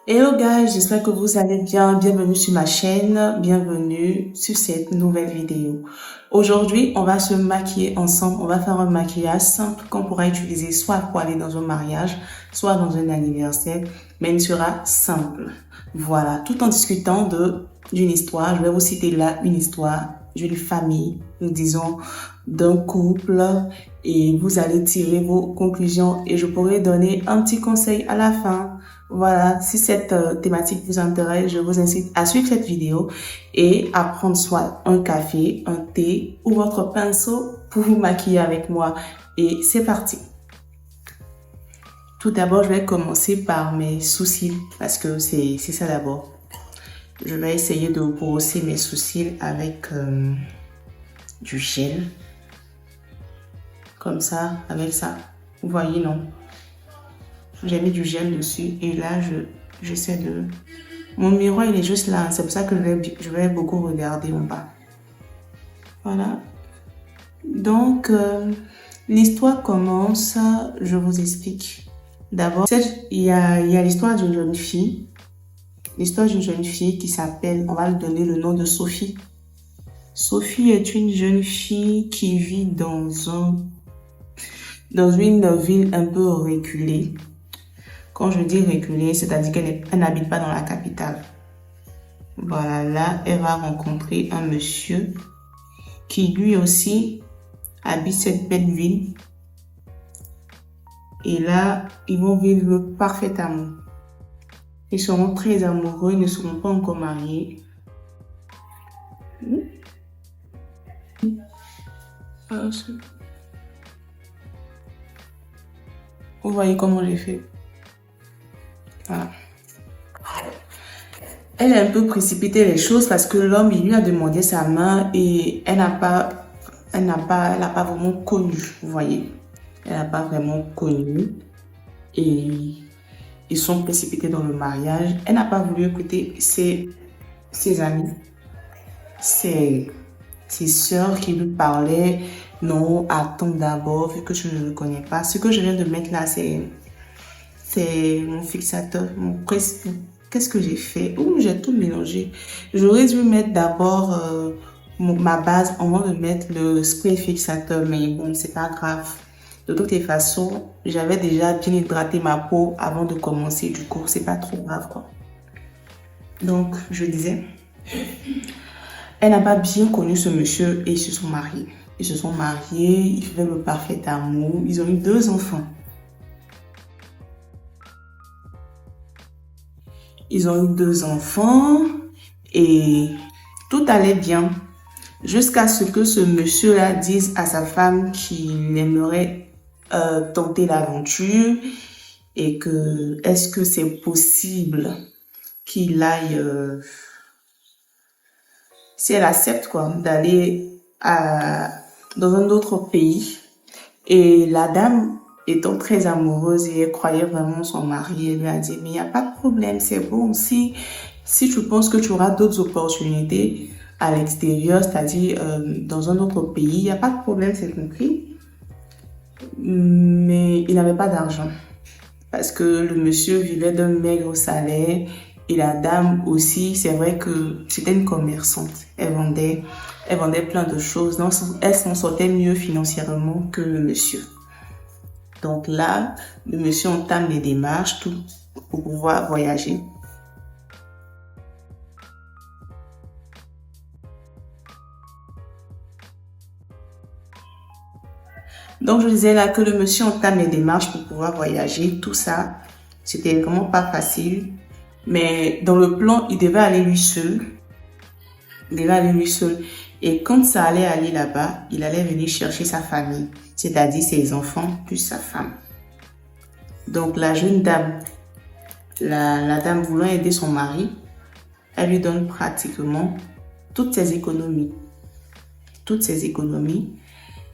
Hello guys, j'espère que vous allez bien. Bienvenue sur ma chaîne, bienvenue sur cette nouvelle vidéo. Aujourd'hui, on va se maquiller ensemble, on va faire un maquillage simple qu'on pourra utiliser soit pour aller dans un mariage, soit dans un anniversaire, mais il sera simple. Voilà, tout en discutant d'une histoire, je vais vous citer là une histoire d'une famille, nous disons d'un couple, et vous allez tirer vos conclusions et je pourrai donner un petit conseil à la fin. Voilà, si cette thématique vous intéresse, je vous incite à suivre cette vidéo et à prendre soit un café, un thé ou votre pinceau pour vous maquiller avec moi. Et c'est parti. Tout d'abord, je vais commencer par mes sourcils parce que c'est ça d'abord. Je vais essayer de brosser mes sourcils avec du gel. Comme ça, avec ça. Vous voyez, non? J'ai mis du gel dessus et là, j'essaie de... Mon miroir, il est juste là. C'est pour ça que je vais beaucoup regarder en bas. Voilà. Donc, l'histoire commence. Je vous explique. D'abord, il y a l'histoire d'une jeune fille. L'histoire d'une jeune fille qui s'appelle... On va lui donner le nom de Sophie. Sophie est une jeune fille qui vit dans une ville un peu reculée. Quand je dis reculée, c'est-à-dire qu'elle n'habite pas dans la capitale. Voilà, là, elle va rencontrer un monsieur qui lui aussi habite cette belle ville. Et là, ils vont vivre le parfait amour. Ils seront très amoureux, ils ne seront pas encore mariés. Vous voyez comment j'ai fait. Voilà. Elle a un peu précipité les choses parce que l'homme, il lui a demandé sa main et elle n'a pas vraiment connu, vous voyez. Elle n'a pas vraiment connu et ils sont précipités dans le mariage. Elle n'a pas voulu écouter ses amis, ses sœurs qui lui parlaient. Non, attends d'abord, vu que je ne le connais pas. Ce que je viens de mettre là, c'est mon fixateur, Qu'est-ce que j'ai fait? J'ai tout mélangé. J'aurais dû mettre d'abord ma base avant de mettre le spray fixateur, mais bon, c'est pas grave. De toutes les façons, j'avais déjà bien hydraté ma peau avant de commencer, du coup, c'est pas trop grave, quoi. Donc, je disais, elle n'a pas bien connu ce monsieur et ils se sont mariés. Ils se sont mariés, ils vivaient le parfait amour, ils ont eu 2 enfants. Ils ont eu 2 enfants et tout allait bien jusqu'à ce que ce monsieur-là dise à sa femme qu'il aimerait tenter l'aventure et que est-ce que c'est possible qu'il aille, si elle accepte quoi, d'aller dans un autre pays. Et la dame, étant très amoureuse et elle croyait vraiment son mari, elle lui a dit, mais il n'y a pas de problème, c'est bon. Si tu penses que tu auras d'autres opportunités à l'extérieur, c'est-à-dire dans un autre pays, il n'y a pas de problème, c'est compris. Mais il n'avait pas d'argent parce que le monsieur vivait d'un maigre salaire et la dame aussi, c'est vrai que c'était une commerçante. Elle vendait plein de choses, donc elle s'en sortait mieux financièrement que le monsieur. Donc là, le monsieur entame les démarches tout pour pouvoir voyager. Donc je disais là que le monsieur entame les démarches pour pouvoir voyager. Tout ça, c'était vraiment pas facile. Mais dans le plan, il devait aller lui seul. Et quand ça allait aller là-bas, il allait venir chercher sa famille, c'est-à-dire ses enfants plus sa femme. Donc la jeune dame, la dame voulant aider son mari, elle lui donne pratiquement toutes ses économies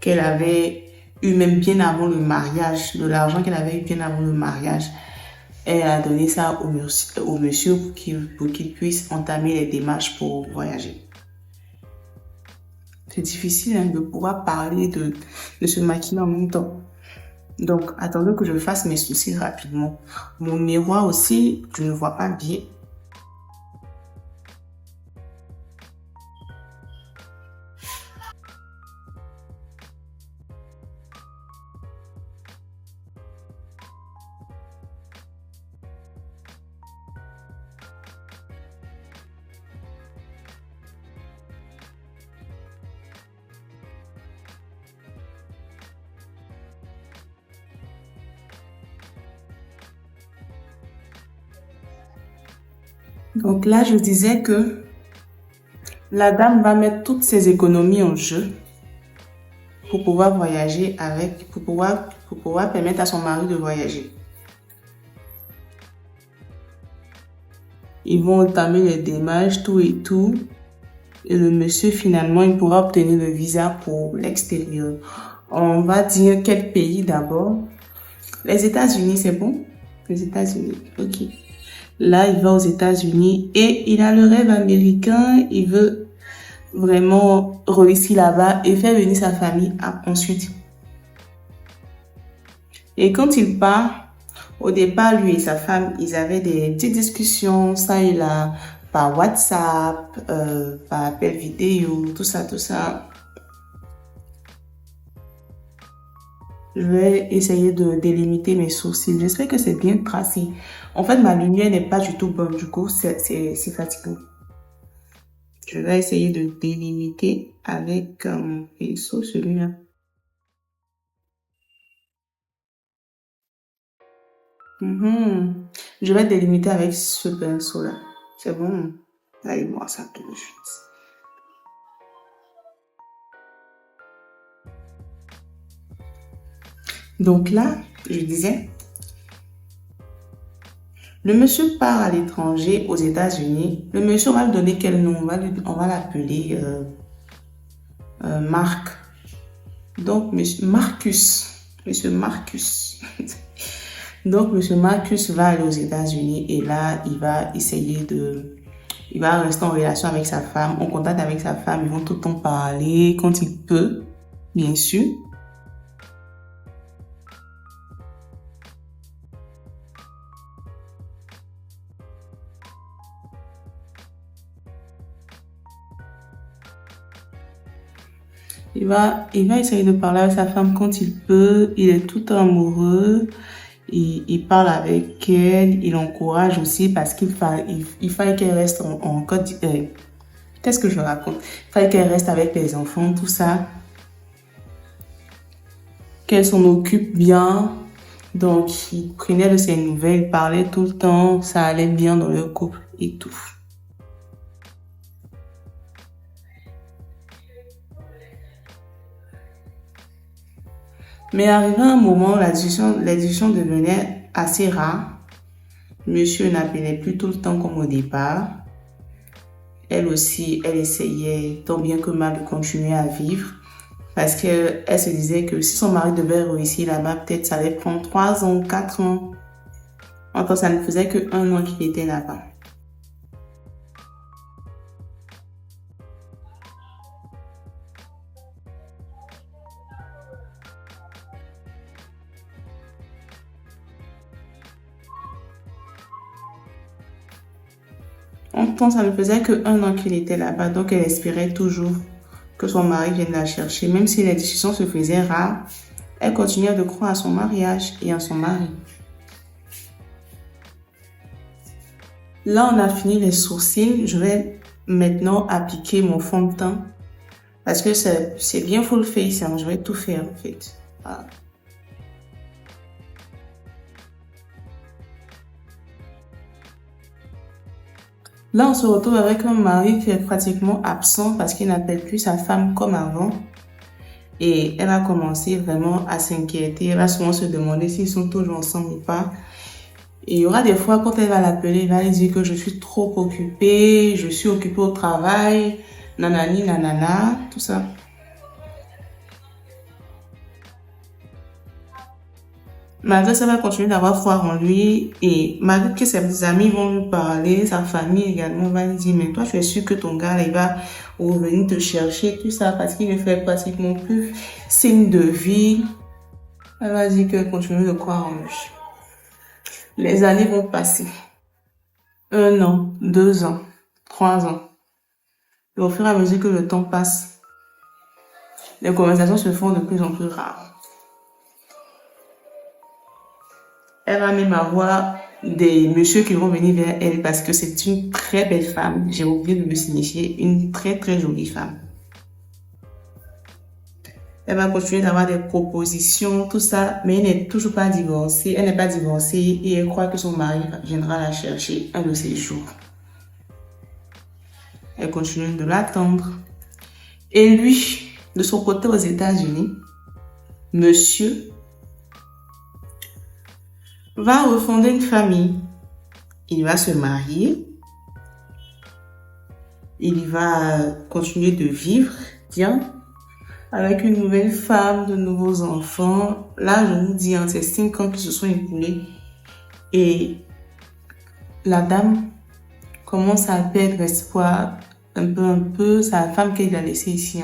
qu'elle avait eu même bien avant le mariage, de l'argent qu'elle avait eu bien avant le mariage. Elle a donné ça au monsieur pour qu'il puisse entamer les démarches pour voyager. C'est difficile de pouvoir parler de se maquiller en même temps. Donc, attendez que je fasse mes sourcils rapidement. Mon miroir aussi, je ne vois pas bien. Donc là, je disais que la dame va mettre toutes ses économies en jeu pour pouvoir voyager avec, pour pouvoir permettre à son mari de voyager. Ils vont entamer les démarches, tout et tout. Et le monsieur, finalement, il pourra obtenir le visa pour l'extérieur. On va dire quel pays d'abord. Les États-Unis, c'est bon? Les États-Unis, ok. Là, il va aux États-Unis et il a le rêve américain. Il veut vraiment réussir là-bas et faire venir sa famille ensuite. Et quand il part, au départ, lui et sa femme, ils avaient des petites discussions, ça et là, par WhatsApp, par appel vidéo, tout ça, tout ça. Je vais essayer de délimiter mes sourcils. J'espère que c'est bien tracé. En fait, ma lumière n'est pas du tout bonne. Du coup, c'est fatigant. Je vais essayer de délimiter avec mon pinceau, celui-là. Je vais délimiter avec ce pinceau-là. C'est bon. Allez voir ça tout de suite. Donc là, je disais, le monsieur part à l'étranger, aux États-Unis. Le monsieur, on va lui donner quel nom? On va l'appeler Marc. Donc, monsieur Marcus. Monsieur Marcus. Donc, monsieur Marcus va aller aux États-Unis et là, il va essayer de... Il va rester en relation avec sa femme, en contact avec sa femme. Ils vont tout le temps parler quand il peut, bien sûr. Il va essayer de parler avec sa femme quand il peut. Il est tout amoureux. Il parle avec elle. Il l'encourage aussi parce qu'il fallait qu'elle reste en Côte d'Ivoire. Qu'est-ce que je raconte? Il fallait qu'elle reste avec les enfants, tout ça. Qu'elle s'en occupe bien. Donc, il prenait de ses nouvelles, il parlait tout le temps. Ça allait bien dans leur couple et tout. Mais arrivé un moment, la discussion devenait assez rare. Monsieur n'appelait plus tout le temps comme au départ. Elle aussi, elle essayait tant bien que mal de continuer à vivre parce qu'elle se disait que si son mari devait réussir là-bas, peut-être ça allait prendre 3 ans, 4 ans. Enfin, ça ne faisait que 1 an qu'il était là-bas. En temps, ça ne faisait que 1 an qu'il était là-bas, donc elle espérait toujours que son mari vienne la chercher. Même si les discussions se faisaient rares, elle continuait de croire à son mariage et à son mari. Là, on a fini les sourcils. Je vais maintenant appliquer mon fond de teint parce que c'est bien full face. Hein. Je vais tout faire en fait. Voilà. Là, on se retrouve avec un mari qui est pratiquement absent parce qu'il n'appelle plus sa femme comme avant. Et elle a commencé vraiment à s'inquiéter. Elle va souvent se demander s'ils sont toujours ensemble ou pas. Et il y aura des fois, quand elle va l'appeler, elle va lui dire que je suis trop occupée, je suis occupée au travail, nanani, nanana, tout ça. Malgré ça, elle va continuer d'avoir foi en lui et malgré que ses amis vont lui parler, sa famille également va lui dire, mais toi, tu es sûr que ton gars, il va revenir te chercher, tout ça, parce qu'il ne fait pratiquement plus signe de vie. Elle m'a dit qu'elle continue de croire en lui. Les années vont passer. 1 an, 2 ans, 3 ans. Et au fur et à mesure que le temps passe, les conversations se font de plus en plus rares. Elle va même avoir des messieurs qui vont venir vers elle parce que c'est une très belle femme. J'ai oublié de me signifier, une très très jolie femme. Elle va continuer d'avoir des propositions, tout ça, mais elle n'est toujours pas divorcée. Elle n'est pas divorcée et elle croit que son mari viendra la chercher un de ces jours. Elle continue de l'attendre. Et lui, de son côté aux États-Unis, monsieur va refonder une famille. Il va se marier. Il va continuer de vivre bien avec une nouvelle femme, de nouveaux enfants. Là, je vous dis, c'est 5 ans qui se sont écoulés. Et la dame commence à perdre espoir un peu. C'est la femme qu'elle a laissée ici.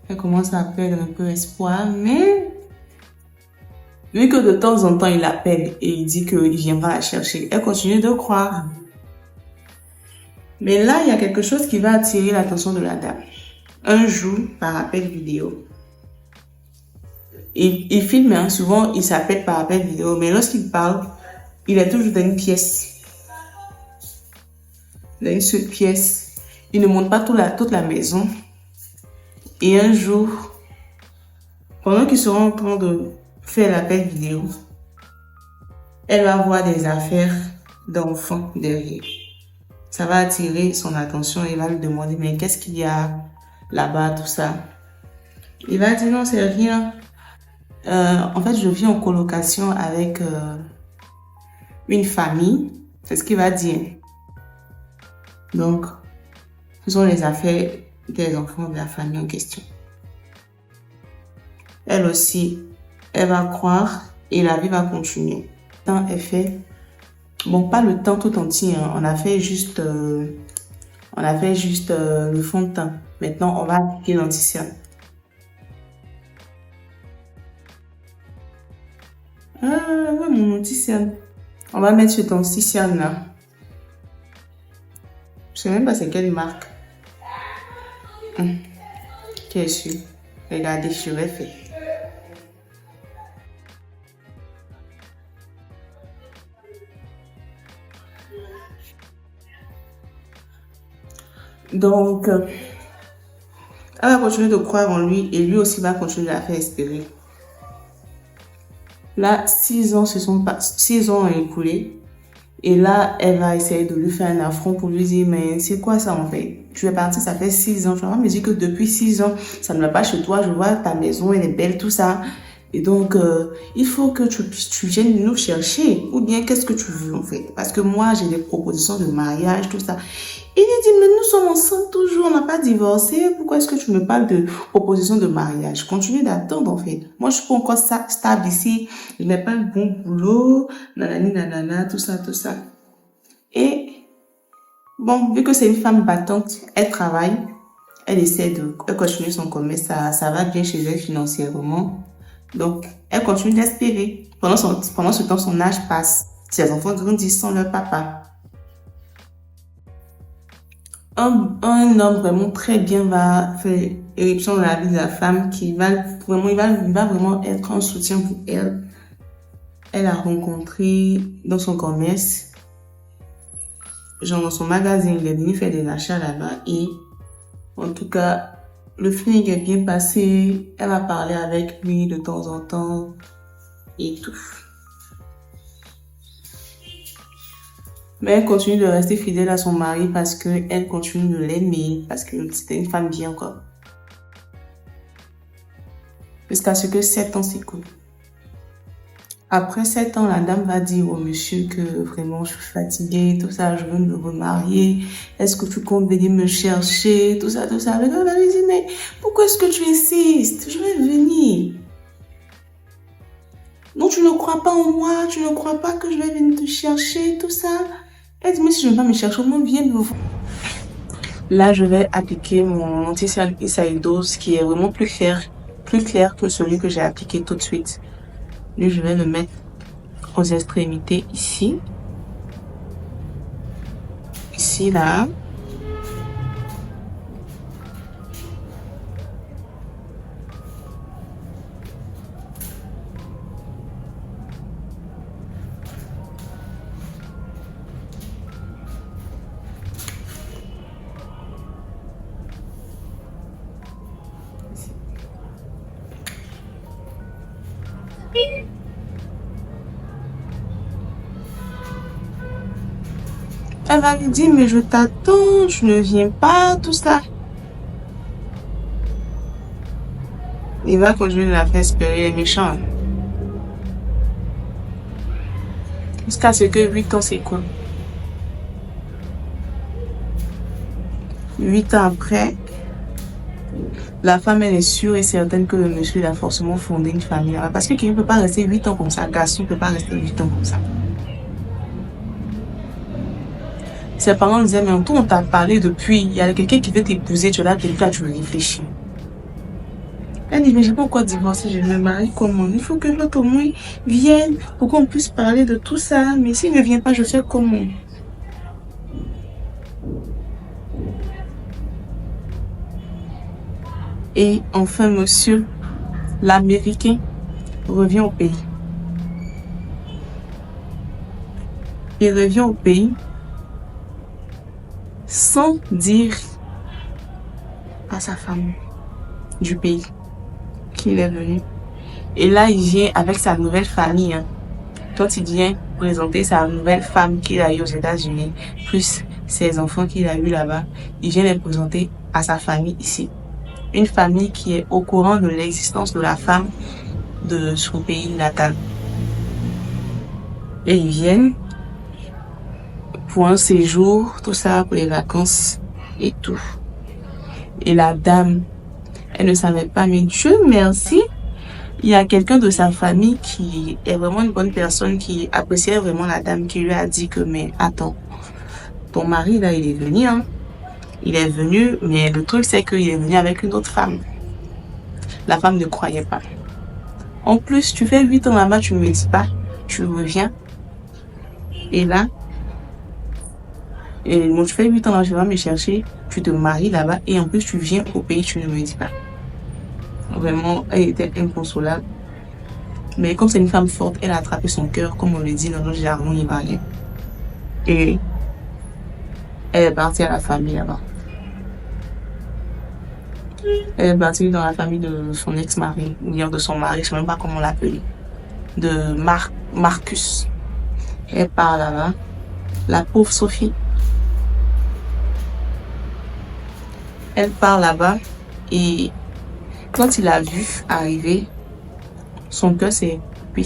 Elle commence à perdre un peu espoir, mais vu que de temps en temps, il l'appelle et il dit qu'il viendra la chercher, elle continue de croire. Mais là, il y a quelque chose qui va attirer l'attention de la dame. Un jour, par appel vidéo, il filme, souvent il s'appelle par appel vidéo, mais lorsqu'il parle, il est toujours dans une pièce. Dans une seule pièce. Il ne montre pas toute la maison. Et un jour, pendant qu'ils seront en train de faire l'appel vidéo, elle va voir des affaires d'enfants derrière. Ça va attirer son attention et il va lui demander, mais qu'est-ce qu'il y a là-bas, tout ça. Il va dire, non, c'est rien. En fait, je vis en colocation avec une famille. C'est ce qu'il va dire. Donc, ce sont les affaires des enfants de la famille en question. Elle aussi, elle va croire et la vie va continuer. Le temps est fait. Bon, pas le temps tout entier. On a fait juste le fond de teint. Maintenant, on va appliquer l'anti-cerne. Ah, ouais, mon anti-cerne. On va mettre cet anti-cerne là. Je sais même pas c'est quelle marque. Quel suis. Regardez, je l'ai fait. Donc, elle va continuer de croire en lui et lui aussi va continuer de la faire espérer. Là, 6 ans ont écoulé. Et là, elle va essayer de lui faire un affront pour lui dire, mais c'est quoi ça en fait? Tu es parti, ça fait 6 ans. Tu vas me dire que depuis 6 ans, ça ne va pas chez toi. Je vois ta maison, elle est belle, tout ça. Et donc, il faut que tu viennes nous chercher. Ou bien, qu'est-ce que tu veux en fait? Parce que moi, j'ai des propositions de mariage, tout ça. Il lui dit, mais nous sommes ensemble toujours, on n'a pas divorcé. Pourquoi est-ce que tu me parles de proposition de mariage? Continue d'attendre en fait. Moi, je suis pas encore stable ici. Je n'ai pas le bon boulot. Nanani, nanana, tout ça, tout ça. Et bon, vu que c'est une femme battante, elle travaille. Elle continue son commerce. Ça va bien chez elle financièrement. Donc, elle continue d'espérer. Pendant ce temps, son âge passe. Ses enfants grandissent sans leur papa. Un homme vraiment très bien va faire éruption dans la vie de la femme il va vraiment être un soutien pour elle. Elle a rencontré dans son commerce, genre dans son magasin, il est venu faire des achats là-bas et en tout cas, le feeling est bien passé. Elle va parler avec lui de temps en temps et tout. Mais elle continue de rester fidèle à son mari parce qu'elle continue de l'aimer, parce que c'était une femme bien, quoi. Jusqu'à ce que 7 ans s'écoulent. Après 7 ans, la dame va dire au monsieur que vraiment je suis fatiguée, tout ça, je veux me remarier. Est-ce que tu comptes venir me chercher, tout ça, tout ça. Le gars va lui dire, mais pourquoi est-ce que tu insistes? Je vais venir. Non, tu ne crois pas en moi, tu ne crois pas que je vais venir te chercher, tout ça. Elle dit, mais si je ne vais pas me chercher, au moins viens me voir. Là, je vais appliquer mon anti-cerne Isaïdose qui est vraiment plus clair que celui que j'ai appliqué tout de suite. Lui, je vais le mettre aux extrémités ici. Ici, là. Elle va lui dire, mais je t'attends, tu ne viens pas, tout ça. Il va continuer de la faire espérer, les méchants. Jusqu'à ce que 8 ans, c'est quoi? 8 ans après, la femme, elle est sûre et certaine que le monsieur, il a forcément fondé une famille là-bas. Parce que quelqu'un ne peut pas rester 8 ans comme ça. Garçon ne peut pas rester 8 ans comme ça. Ses parents disaient, mais on t'a parlé depuis, il y a quelqu'un qui veut t'épouser, tu es là, tu réfléchis. Elle dit, mais je sais pas pourquoi divorcer, je me marie comment? Il faut que l'autre au moins vienne pour qu'on puisse parler de tout ça. Mais s'il ne vient pas, je fais comment? Et enfin, monsieur, l'Américain, revient au pays. Il revient au pays sans dire à sa femme du pays qu'il est venu. Et là, il vient avec sa nouvelle famille. Quand il vient présenter sa nouvelle femme qu'il a eue aux États-Unis, plus ses enfants qu'il a eus là-bas, il vient les présenter à sa famille ici. Une famille qui est au courant de l'existence de la femme de son pays natal. Et ils viennent pour un séjour, tout ça, pour les vacances et tout. Et la dame, elle ne savait pas, mais Dieu merci, il y a quelqu'un de sa famille qui est vraiment une bonne personne, qui appréciait vraiment la dame, qui lui a dit que, mais attends, ton mari là, il est venu, hein. Il est venu, mais le truc c'est qu'il est venu avec une autre femme. La femme ne croyait pas. En plus, tu fais 8 ans là-bas, tu ne me dis pas, tu reviens. Et là, tu fais 8 ans là, je vais me chercher, tu te maries là-bas, et en plus tu viens au pays, tu ne me dis pas. Vraiment, elle était inconsolable. Mais comme c'est une femme forte, elle a attrapé son cœur, comme on le dit dans notre jargon ivoirien. Et elle est partie à la famille là-bas. Elle est partie dans la famille de son ex-mari, ou bien de son mari, je ne sais même pas comment l'appeler. De Marcus. Elle part là-bas. La pauvre Sophie. Elle part là-bas et quand il a vu arriver, son cœur s'est coupé.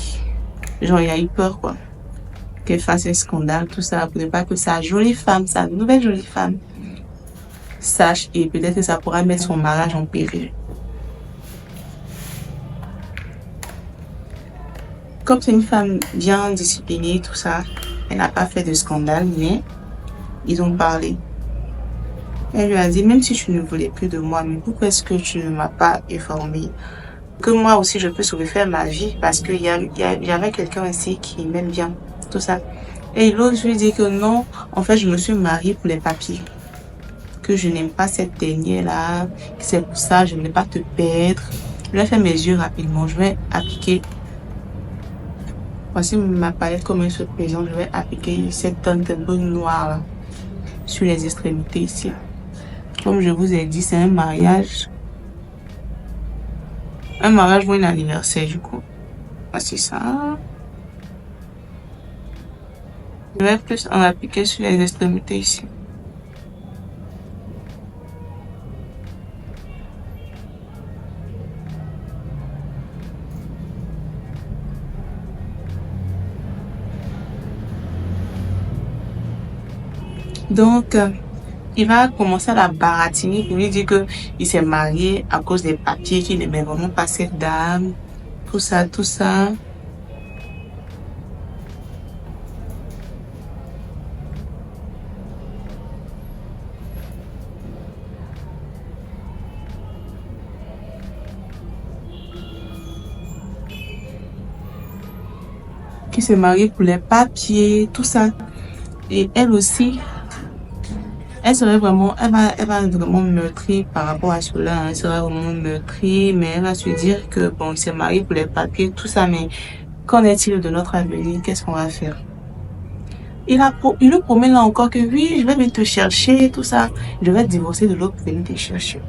Genre, il a eu peur, quoi. Qu'elle fasse un scandale, tout ça, pour ne pas que sa jolie femme, sa nouvelle jolie femme, sache et peut-être que ça pourra mettre son mariage en péril. Comme c'est une femme bien disciplinée, tout ça, elle n'a pas fait de scandale, mais ils ont parlé. Elle lui a dit, même si tu ne voulais plus de moi, mais pourquoi est-ce que tu ne m'as pas informé? Que moi aussi je peux refaire ma vie parce qu'il y avait quelqu'un ici qui m'aime bien, tout ça. Et l'autre lui dit que non, en fait je me suis mariée pour les papiers. Que je n'aime pas cette dernière-là, que c'est pour ça, je ne vais pas te perdre. Je vais faire mes yeux rapidement, je vais appliquer. Voici ma palette comme elle se présente, je vais appliquer cette teinte un peu noire là, sur les extrémités ici. Comme je vous ai dit, c'est un mariage. Un mariage ou un anniversaire du coup. Voici ça. Je vais plus en appliquer sur les extrémités ici. Donc, il va commencer à la baratiner pour lui dire que il s'est marié à cause des papiers, qu'il n'aimait vraiment pas cette dame. Tout ça, tout ça. qui se marie pour les papiers, tout ça. Et elle aussi, elle va vraiment meurtrie par rapport à cela. Elle sera vraiment meurtrie, mais elle va se dire que bon, il s'est marié pour les papiers, tout ça, mais qu'en est-il de notre avenir? Qu'est-ce qu'on va faire? Il nous promet là encore que oui, je vais venir te chercher, tout ça. Je vais divorcer de l'autre pour venir te chercher.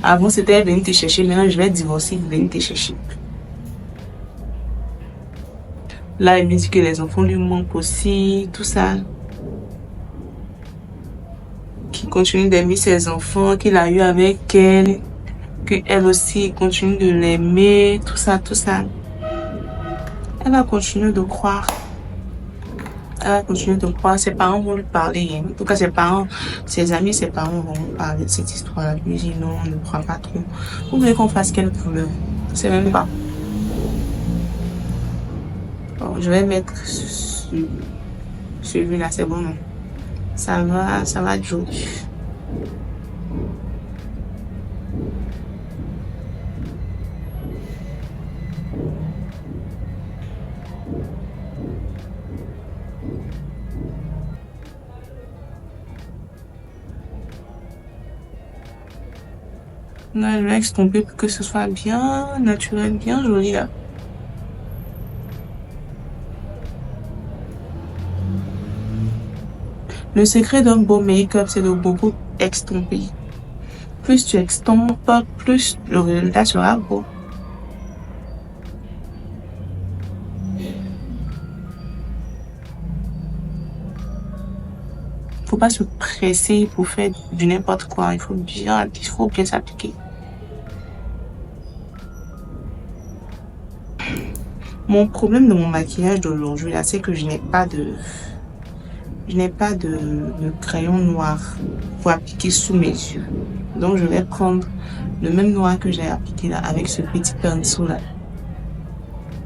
Avant, c'était venir te chercher. Maintenant, je vais divorcer pour venir te chercher. Là, il me dit que les enfants lui manquent aussi, tout ça. Qu'il continue d'aimer ses enfants, qu'il a eu avec elle. Qu'elle aussi continue de l'aimer, tout ça, tout ça. Elle va continuer de croire. Elle va continuer de croire. Ses parents vont lui parler. En tout cas, ses amis, ses parents vont lui parler de cette histoire-là. Lui dit non, on ne croit pas trop. Vous voulez qu'on fasse quelle couleur? C'est même pas. Bon, je vais mettre celui-là, c'est bon, non? Ça va, Joe. Là, je vais estomper pour que ce soit bien naturel, bien joli là. Le secret d'un beau make-up, c'est de beaucoup extomper. Plus tu extompes, plus le résultat sera beau. Faut pas se presser pour faire du n'importe quoi. Il faut bien s'appliquer. Mon problème de mon maquillage d'aujourd'hui là, c'est que je n'ai pas de crayon noir pour appliquer sous mes yeux. Donc je vais prendre le même noir que j'ai appliqué là avec ce petit pinceau là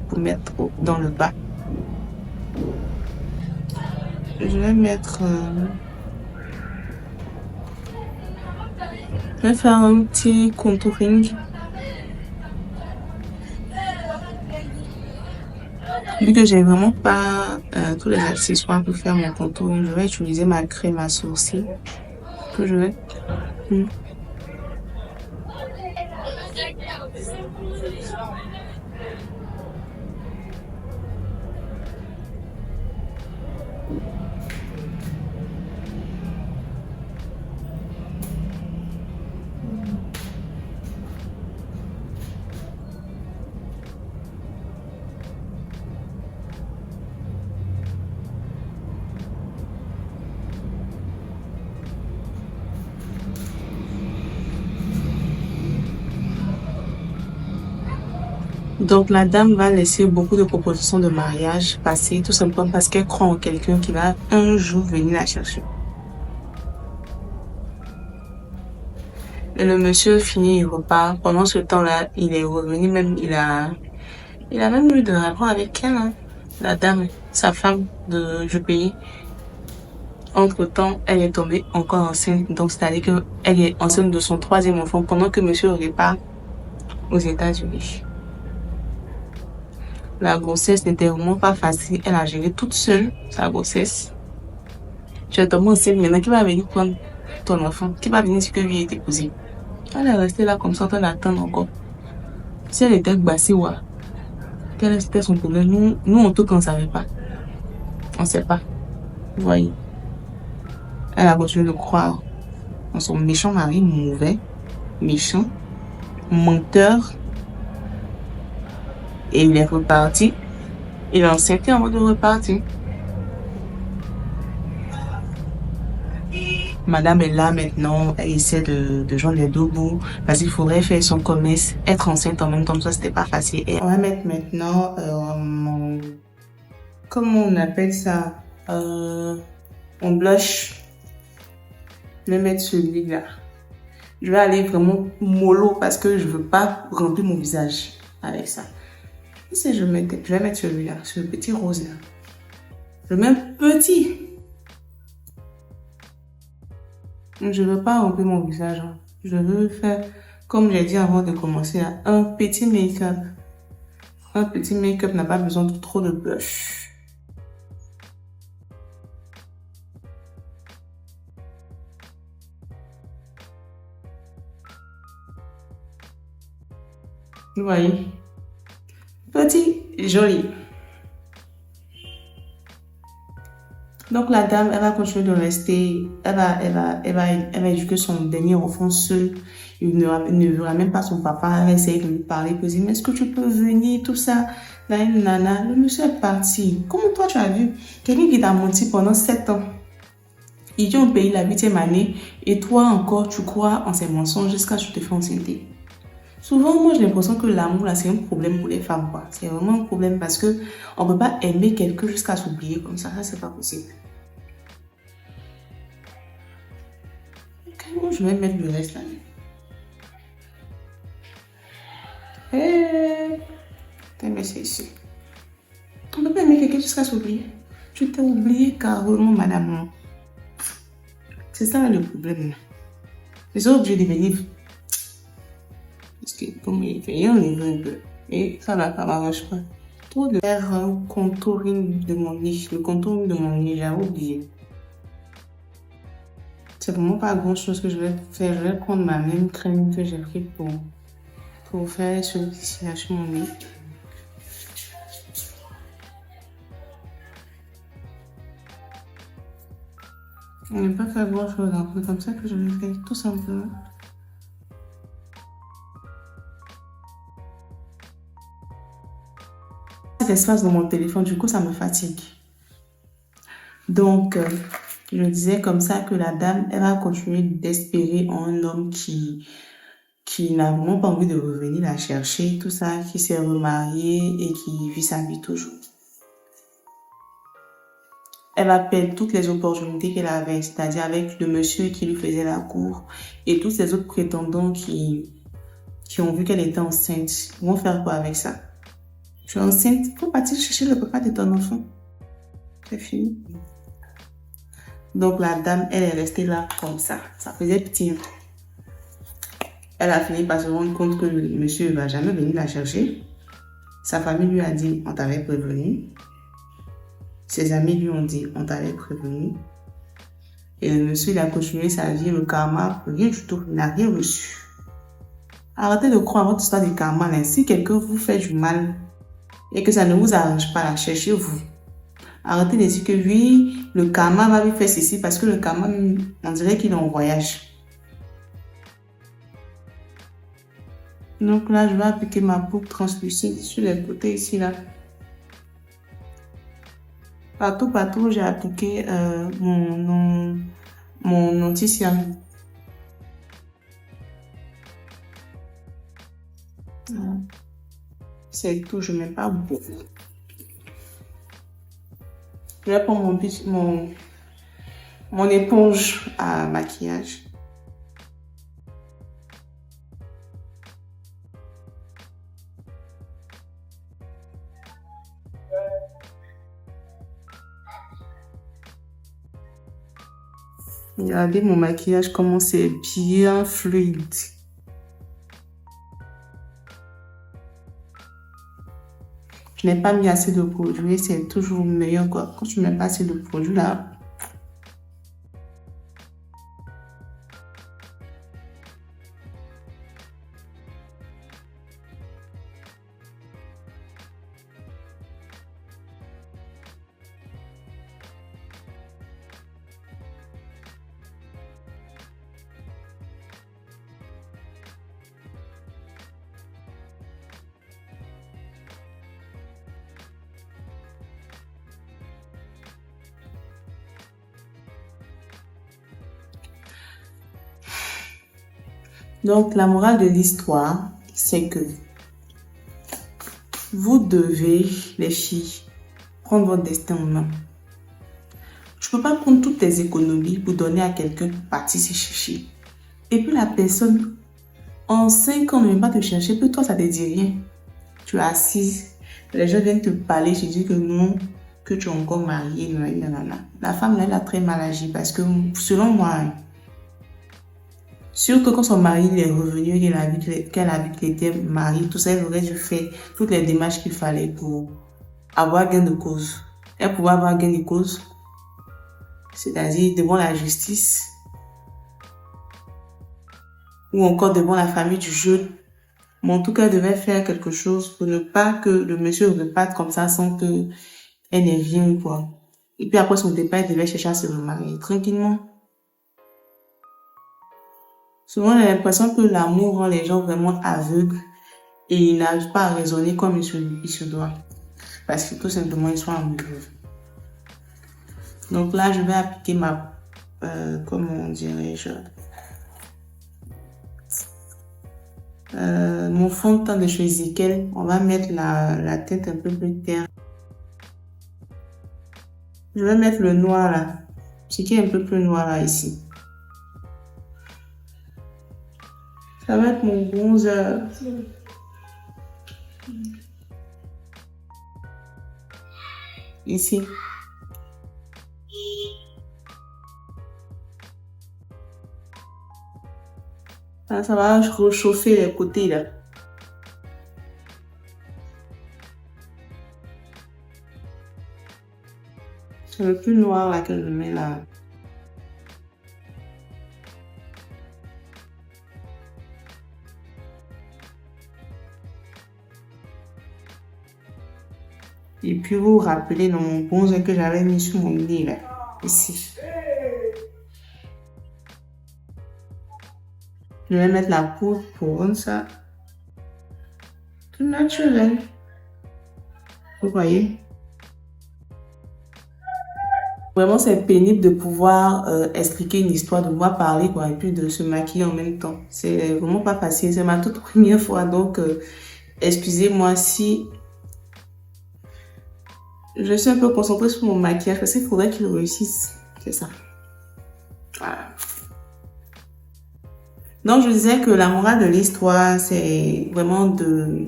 pour mettre dans le bas. Je vais mettre je vais faire un petit contouring. Vu que j'ai vraiment pas tous les accessoires pour faire mon contouring, je vais utiliser ma crème à sourcils que je vais. Donc la dame va laisser beaucoup de propositions de mariage passer tout simplement parce qu'elle croit en quelqu'un qui va un jour venir la chercher. Et le monsieur finit, il repart. Pendant ce temps-là, il est revenu, même il a même eu de rapport avec elle, hein. La dame, sa femme du pays. Entre-temps, elle est tombée encore enceinte. Donc, c'est-à-dire qu'elle est enceinte de son 3e enfant pendant que monsieur repart aux États-Unis. La grossesse n'était vraiment pas facile. Elle a géré toute seule sa grossesse. Tu es tombée enceinte maintenant. Qui va venir prendre ton enfant? Qui va venir dire que lui est épousé? Elle est restée là comme ça en train d'attendre encore. Si elle était bassée, ouais. Quel était son problème? Nous, en tout cas, on ne savait pas. On ne sait pas. Vous voyez. Elle a continué de croire en son méchant mari, mauvais, méchant, menteur. Et il est reparti. Il a enceinte en mode de repartir. Madame est là maintenant, elle essaie de joindre les deux bouts parce qu'il faudrait faire son commerce, être enceinte en même temps, ça c'était pas facile. Et on va mettre maintenant comment on appelle ça, on blush. Je vais mettre celui-là. Je vais aller vraiment mollo parce que je veux pas remplir mon visage avec ça. Et si je vais mettre celui-là, ce petit rose là. Le même petit. Je veux pas romper mon visage, hein. Je veux faire, comme j'ai dit avant de commencer, là, un petit make-up. Un petit make-up n'a pas besoin de trop de blush. Vous voyez? Petit, joli. Donc la dame, elle va continuer de rester, elle va éduquer son dernier enfant seul. Il ne verra même pas son papa. Elle va essayer de lui parler, pour dire, mais est-ce que tu peux venir, tout ça. Là, une nana, le monsieur est parti. Comment toi tu as vu? Quelqu'un qui t'a menti pendant 7 ans. Il vient au pays la 8e année et toi encore, tu crois en ces mensonges jusqu'à ce que tu te fais enceinter. Souvent, moi, j'ai l'impression que l'amour, là, c'est un problème pour les femmes, quoi. C'est vraiment un problème parce que on peut pas aimer quelqu'un jusqu'à s'oublier comme ça. Ça, c'est pas possible. Ok, je vais mettre le reste là. Mais c'est ici. On peut pas aimer quelqu'un jusqu'à s'oublier. Tu t'es oublié carrément, madame. C'est ça le problème. Les autres, obligés de venir. Parce que comme il fait un peu. Et ça là, ça m'arrange pas. Trop de faire un contouring de mon nez. Le contouring de mon nez, j'avais oublié. C'est vraiment pas grand chose que je vais faire. Je vais prendre ma même crème que j'ai pris pour faire ce ici là sur mon nez. On n'est pas faire grand chose, hein. C'est comme ça que je vais faire tout simplement. Cet espace dans mon téléphone, du coup, ça me fatigue. Donc, je disais comme ça que la dame, elle va continuer d'espérer en un homme qui n'a vraiment pas envie de revenir la chercher, tout ça, qui s'est remarié et qui vit sa vie toujours. Elle va perdre toutes les opportunités qu'elle avait, c'est-à-dire avec le monsieur qui lui faisait la cour et tous ces autres prétendants qui ont vu qu'elle était enceinte. Ils vont faire quoi avec ça? Tu es enceinte, il faut partir chercher le papa de ton enfant. C'est fini. Donc la dame, elle est restée là comme ça. Ça faisait petit. Elle a fini par se rendre compte que le monsieur ne va jamais venir la chercher. Sa famille lui a dit, on t'avait prévenu. Ses amis lui ont dit, on t'avait prévenu. Et le monsieur, il a continué sa vie, le karma, rien du tout, il n'a rien reçu. Arrêtez de croire à votre histoire du karma. Là. Si quelqu'un vous fait du mal et que ça ne vous arrange pas, là, cherchez-vous. Arrêtez de dire que oui, le karma va lui faire ceci parce que le karma, on dirait qu'il est en voyage. Donc là, je vais appliquer ma poudre translucide sur les côtés ici, là. Partout, j'ai appliqué mon anti-cerne. C'est tout, je ne mets pas beaucoup. Je vais prendre mon éponge à maquillage. Regardez mon maquillage, comment c'est bien fluide. Je n'ai pas mis assez de produit, c'est toujours meilleur quoi. Quand tu ne mets pas assez de produit là. Donc, la morale de l'histoire, c'est que vous devez, les filles, prendre votre destin en main. Tu ne peux pas prendre toutes tes économies pour donner à quelqu'un pour partir se chercher. Et puis la personne, en 5 ans, ne vient pas te chercher, puis toi, ça ne te dit rien. Tu es assise, les gens viennent te parler, je dis que non, que tu es encore mariée, nanana. La femme, là, elle a très mal agi parce que, selon moi, Surtout quand son mari il est revenu, qu'elle a vu qu'il était marié, tout ça, elle aurait dû faire toutes les démarches qu'il fallait pour avoir gain de cause. Elle pouvait avoir gain de cause, c'est-à-dire devant la justice ou encore devant la famille du jeune. Mais en tout cas, elle devait faire quelque chose pour ne pas que le monsieur reparte comme ça sans que elle n'ait rien, quoi. Et puis après son départ, elle devait chercher à se remarier tranquillement. Souvent, on a l'impression que l'amour rend les gens vraiment aveugles et ils n'arrivent pas à raisonner comme il se doit. Parce que tout simplement, ils sont amoureux. Donc là, je vais appliquer comment dirais-je, mon fond de teint de chez Ezekiel. On va mettre la tête un peu plus claire. Je vais mettre le noir là, ce qui est un peu plus noir là ici. Ça va être mon bronzer. Ici. Là, ça va réchauffer les côtés là. C'est le plus noir là que je mets là. Et puis vous vous rappelez dans mon bronzer que j'avais mis sur mon nez là, ici. Je vais mettre la poudre pour rendre ça tout naturel. Vous voyez? Vraiment, c'est pénible de pouvoir expliquer une histoire, de pouvoir parler quoi, et puis de se maquiller en même temps. C'est vraiment pas facile. C'est ma toute première fois, donc excusez-moi si je suis un peu concentrée sur mon maquillage parce qu'il faudrait qu'il réussisse. C'est ça. Voilà. Donc, je disais que la morale de l'histoire, c'est vraiment de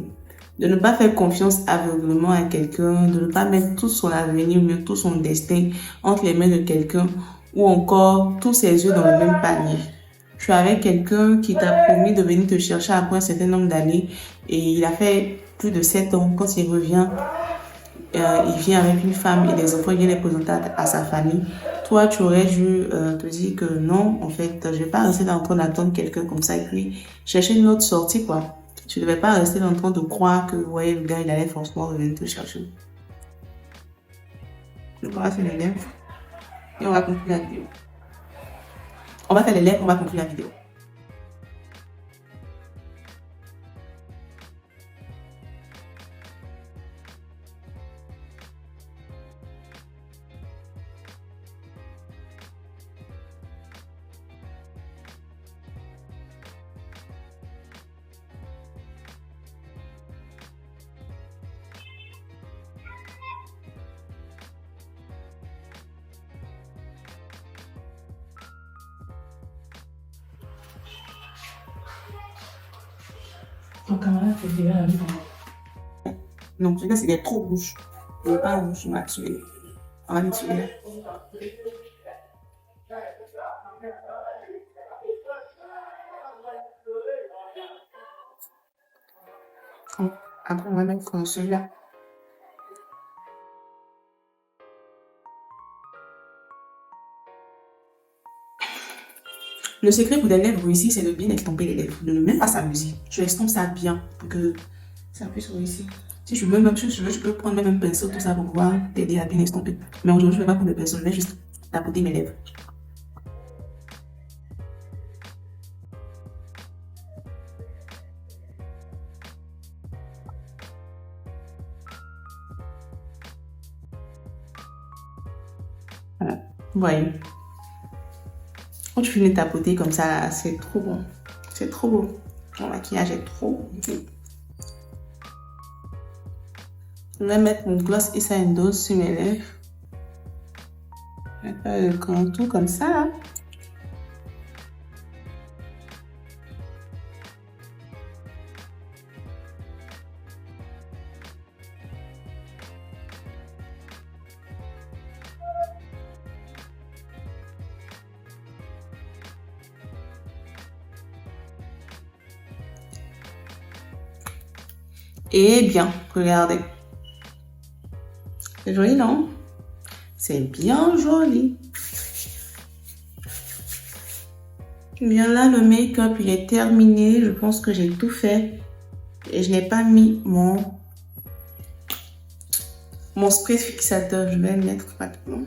ne pas faire confiance aveuglément à quelqu'un, de ne pas mettre tout son avenir ou tout son destin entre les mains de quelqu'un ou encore tous ses œufs dans le même panier. Je suis avec quelqu'un qui t'a promis de venir te chercher après un certain nombre d'années et il a fait plus de 7 ans. Quand il revient, il vient avec une femme et des enfants, il vient les présenter à sa famille. Toi, tu aurais dû te dire que non, en fait, je vais pas rester en train d'attendre quelqu'un comme ça et puis chercher une autre sortie, quoi. Tu ne devais pas rester en train de croire que, ouais, le gars, il allait forcément revenir te chercher. Je vais faire les lèvres et on va conclure la vidéo. On va faire les lèvres, on va conclure la vidéo. Ton camarade, c'est déjà la vie. Non, celui-là, c'est trop rouge. Je ne veux pas rouge, on va tuer. On va le tuer. Après, on va mettre celui-là. Le secret pour des lèvres ici, c'est de bien estomper les lèvres. De ne même pas s'amuser. Tu estompes ça bien pour que ça puisse réussir. Si je veux, même si je peux prendre même un pinceau, tout ça pour pouvoir t'aider à bien estomper. Mais aujourd'hui, je ne vais pas prendre de pinceau, je vais juste tapoter mes lèvres. Voilà. Vous voyez. Quand tu finis de tapoter comme ça, c'est trop bon. C'est trop beau. Mon maquillage est trop beau. Je vais mettre mon gloss Essence sur mes lèvres. Je vais faire le contour comme ça. Et bien, regardez. C'est joli, non? C'est bien joli. Bien là, le make-up, il est terminé. Je pense que j'ai tout fait. Et je n'ai pas mis mon spray fixateur. Je vais le mettre rapidement.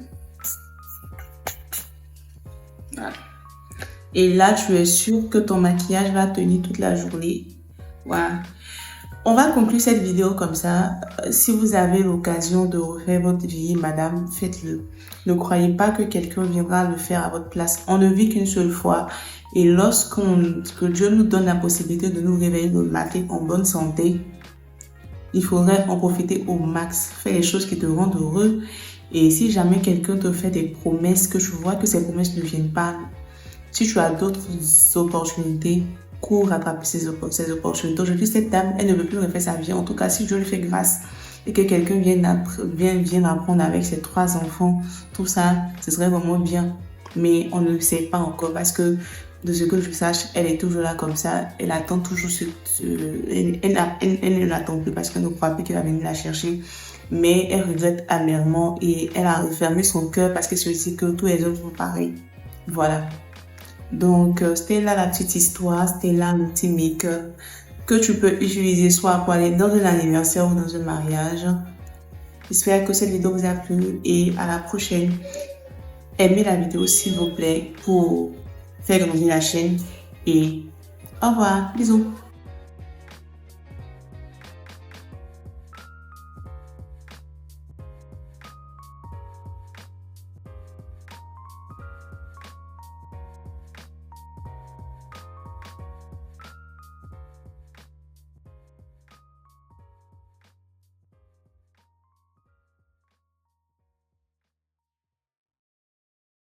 Voilà. Et là, tu es sûr que ton maquillage va tenir toute la journée. Voilà. On va conclure cette vidéo comme ça. Si vous avez l'occasion de refaire votre vie, madame, faites-le. Ne croyez pas que quelqu'un viendra le faire à votre place. On ne vit qu'une seule fois. Et que Dieu nous donne la possibilité de nous réveiller le matin en bonne santé, il faudrait en profiter au max. Fais les choses qui te rendent heureux. Et si jamais quelqu'un te fait des promesses, que tu vois que ces promesses ne viennent pas, si tu as d'autres opportunités, cours rattraper ces opportunités. Aujourd'hui, cette dame, elle ne veut plus refaire sa vie. En tout cas, si Dieu lui fait grâce et que quelqu'un vienne apprendre avec ses 3 enfants, tout ça, ce serait vraiment bien. Mais on ne le sait pas encore parce que, de ce que je sache, elle est toujours là comme ça. Elle attend toujours elle ne l'attend plus parce qu'elle ne croit plus qu'elle va venir la chercher. Mais elle regrette amèrement et elle a fermé son cœur parce qu'elle se dit que tous les hommes sont pareils. Voilà. Donc, c'était là la petite histoire, c'était là le petit make-up que tu peux utiliser soit pour aller dans un anniversaire ou dans un mariage. J'espère que cette vidéo vous a plu et à la prochaine. Aimez la vidéo s'il vous plaît pour faire grandir la chaîne et au revoir, bisous.